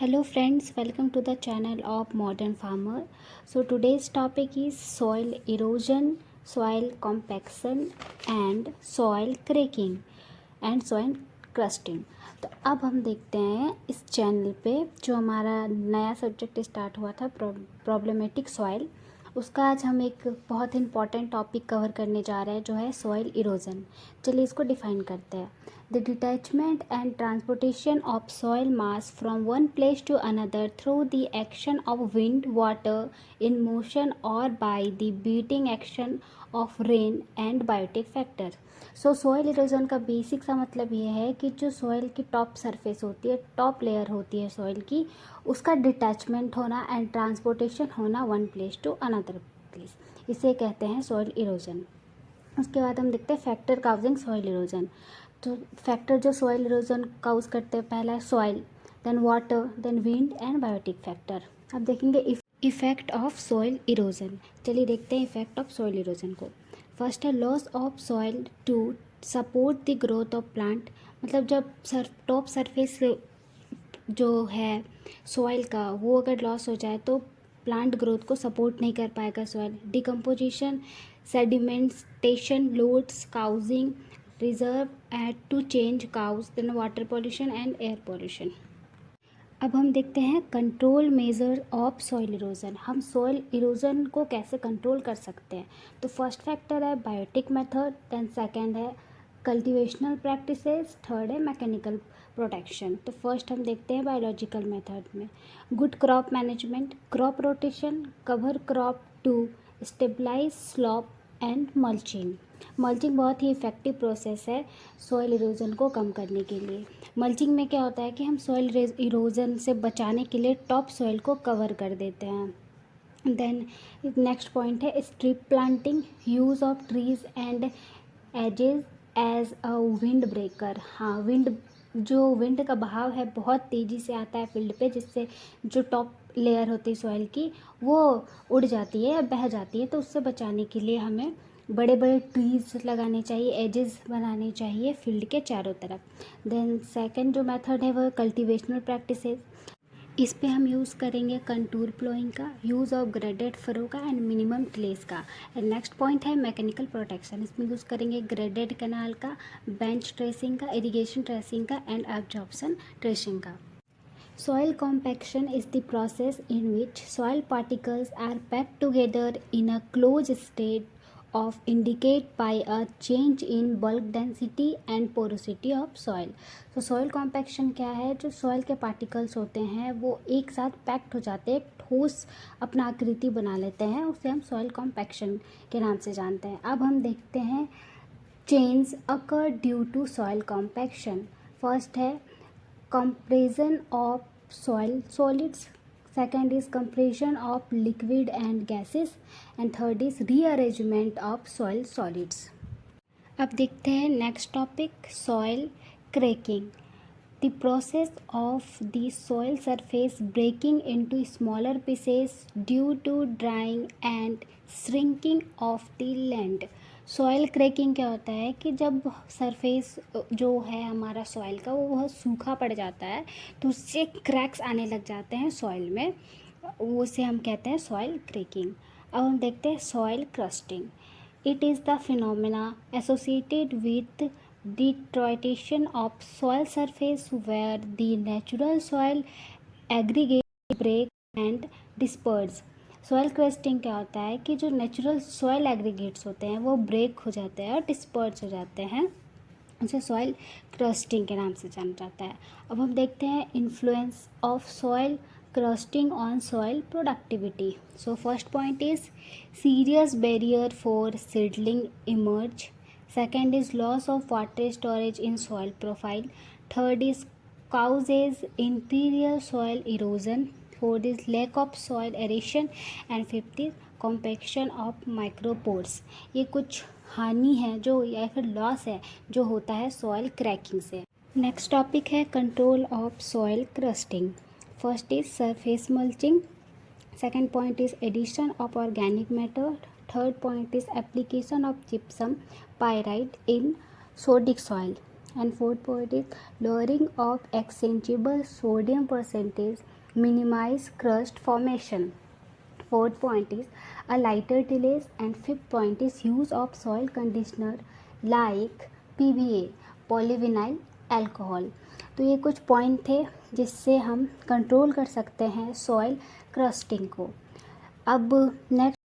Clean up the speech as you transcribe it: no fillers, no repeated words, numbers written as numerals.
Hello friends, welcome to the channel of Modern Farmer. So today's topic is soil erosion, soil compaction and soil cracking and soil crusting. तो अब हम देखते हैं इस channel पे जो हमारा नया सब्जेक्ट स्टार्ट हुआ था प्रॉब्लमेटिक सॉइल, उसका आज हम एक बहुत इंपॉर्टेंट टॉपिक कवर करने जा रहे हैं जो है सॉइल इरोजन। चलिए इसको डिफाइन करते हैं। The detachment and transportation of soil mass from one place to another through the action of wind water in motion और by the beating action of rain and biotic factor. So soil erosion का basic सा मतलब ये है कि जो soil की top surface होती है, टॉप लेयर होती है सॉइल की, उसका डिटैचमेंट होना एंड ट्रांसपोर्टेशन होना one place to another place, इसे कहते हैं सॉइल इरोजन। उसके बाद हम देखते हैं फैक्टर काउजिंग सॉइल इरोजन। तो फैक्टर जो सॉइल इरोजन काउज करते हैं, पहला है soil, then water, then wind and biotic factor. अब देखेंगे इफेक्ट ऑफ सॉइल इरोजन। चलिए देखते हैं इफेक्ट ऑफ सॉइल इरोजन को। फर्स्ट है loss of soil to support the growth of plant. मतलब जब टॉप सरफेस जो है सॉइल का वो अगर लॉस हो जाए तो प्लांट ग्रोथ को सपोर्ट नहीं कर पाएगा soil. Decomposition, sedimentation, loads causing reserve at to change cause, then water pollution and air pollution. अब हम देखते हैं control measure of soil erosion. हम सॉइल इरोजन को कैसे कंट्रोल कर सकते हैं। तो फर्स्ट फैक्टर है बायोटिक मेथड, देन सेकेंड है कल्टिवेशनल प्रैक्टिसेस, थर्ड है मैकेनिकल प्रोटेक्शन। तो फर्स्ट हम देखते हैं बायोलॉजिकल मेथड में good crop management, crop rotation, cover crop to stabilise slope and mulching. Mulching बहुत ही इफ़ेक्टिव प्रोसेस है सॉइल इरोजन को कम करने के लिए। मल्चिंग में क्या होता है कि हम सॉइल इरोजन से बचाने के लिए टॉप सॉइल को कवर कर देते हैं। देन नेक्स्ट पॉइंट है strip planting, use of trees and hedges as a wind breaker. हाँ, विंड का बहाव है बहुत तेज़ी से आता है फील्ड पे, जिससे जो टॉप लेयर होती है सॉइल की वो उड़ जाती है या बह जाती है। तो उससे बचाने के लिए हमें बड़े बड़े ट्रीज लगाने चाहिए, एजेस बनाने चाहिए फील्ड के चारों तरफ। देन सेकंड जो मेथड है वो कल्टीवेशनल प्रैक्टिसेस। इस पे हम यूज़ करेंगे कंटूर प्लोइंग का, यूज़ ऑफ ग्रेडेड फरो का एंड मिनिमम टिलेज का। एंड नेक्स्ट पॉइंट है मैकेनिकल प्रोटेक्शन। इसमें यूज़ करेंगे ग्रेडेड कैनाल का, बेंच ट्रेसिंग का, इरिगेशन ट्रेसिंग का एंड एब्जॉर्प्शन ट्रेसिंग का। Soil compaction is the process in which soil particles are packed together in a closed state of indicate by a change in bulk density and porosity of soil. तो soil compaction क्या है, जो soil के particles होते हैं वो एक साथ पैक्ट हो जाते हैं, ठोस अपना आकृति बना लेते हैं, उसे हम soil compaction के नाम से जानते हैं। अब हम देखते हैं changes occur due to soil compaction. First है compression of soil solids, second is compression of liquid and gases, and third is rearrangement of soil solids. अब देखते हैं next topic soil cracking. The process of the soil surface breaking into smaller pieces due to drying and shrinking of the land. Soil cracking क्या होता है कि जब surface जो है हमारा सॉइल का वो बहुत सूखा पड़ जाता है तो उससे क्रैक्स आने लग जाते हैं सॉइल में, उसे हम कहते हैं सॉइल क्रैकिंग। अब हम देखते हैं soil crusting. It is the phenomena associated with deterioration of soil surface where the natural soil aggregate break and disperse. Soil crusting क्या होता है कि जो नेचुरल सॉइल एग्रीगेट्स होते हैं वो ब्रेक हो जाते हैं और डिस्पर्स हो जाते हैं, उसे सॉइल क्रस्टिंग के नाम से जाना जाता है। अब हम देखते हैं influence of soil crusting on soil productivity. So first point is serious barrier for seedling emerge, second is loss of water storage in soil profile, third is causes interior soil erosion, fourth is lack of soil aeration and fifth is compaction of micropores। ये कुछ हानि है जो या फिर loss है जो होता है सॉइल क्रैकिंग से। नेक्स्ट टॉपिक है control of soil crusting. First is surface mulching, second point is addition of organic matter, third point is application of gypsum pyrite in sodic soil, And fourth point is lowering of exchangeable sodium percentage minimize crust formation. Fourth point is a lighter delays, and fifth point is use of soil conditioner like PVA polyvinyl alcohol. तो ये कुछ point थे जिससे हम control कर सकते हैं soil crusting को. अब नेक्स्ट